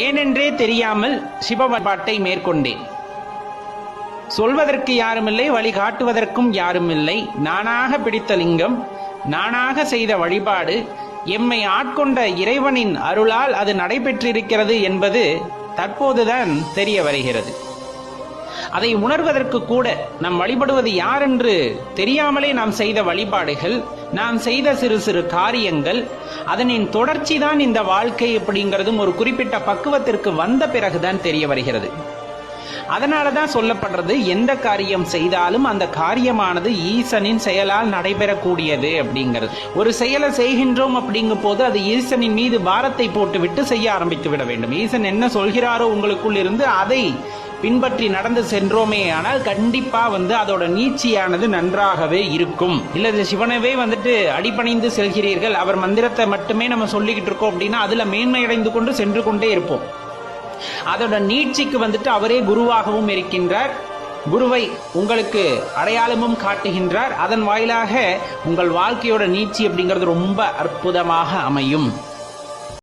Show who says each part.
Speaker 1: ஏனென்றே தெரியாமல் சிவ வழிபாட்டை மேற்கொண்டேன். சொல்வதற்கு யாருமில்லை, வழிகாட்டுவதற்கும் யாருமில்லை. நானாக பிடித்த லிங்கம், நானாக செய்த வழிபாடு, எம்மை ஆட்கொண்ட இறைவனின் அருளால் அது நடைபெற்றிருக்கிறது என்பது தற்போதுதான் தெரிய வருகிறது. அதை உணர்வதற்கு கூட நாம் வழிபடுவது யார் என்று தெரியாமலே நாம் செய்த வழிபாடுகள், நாம் செய்த சிறு சிறு காரியங்கள், அதனின் தொடர்ச்சி தான் இந்த வாழ்க்கை அப்படிங்கிறதும் ஒரு குறிப்பிட்ட பக்குவத்திற்கு வந்த பிறகுதான் தெரிய வருகிறது. அதனாலதான் சொல்லப்படுறது, எந்த காரியம் செய்தாலும் அந்த காரியமானது ஈசனின் செயலால் நடைபெறக்கூடியது அப்படிங்கிறது. ஒரு செயலை செய்கின்றோம் அப்படிங்கும் போது அது ஈசனின் மீது பாரத்தை போட்டு விட்டு செய்ய ஆரம்பித்து விட வேண்டும். ஈசன் என்ன சொல்கிறாரோ உங்களுக்குள் இருந்து அதை பின்பற்றி நடந்து சென்றோமே ஆனால் கண்டிப்பா அதோட நீட்சியானது நன்றாகவே இருக்கும். இல்ல சிவனவே அடிபணிந்து செல்கிறீர்கள், அவர் மந்திரத்தை மட்டுமே நம்ம சொல்லிக்கிட்டு இருக்கோம் அப்படின்னா அதுல மேன்மையடைந்து கொண்டு சென்று கொண்டே இருப்போம். அதோட நீட்சிக்கு அவரே குருவாகவும் இருக்கின்றார். குருவை உங்களுக்கு அடையாளமும் காட்டுகின்றார். அதன் வாயிலாக உங்கள் வாழ்க்கையோட நீட்சி அப்படிங்கிறது ரொம்ப அற்புதமாக அமையும்.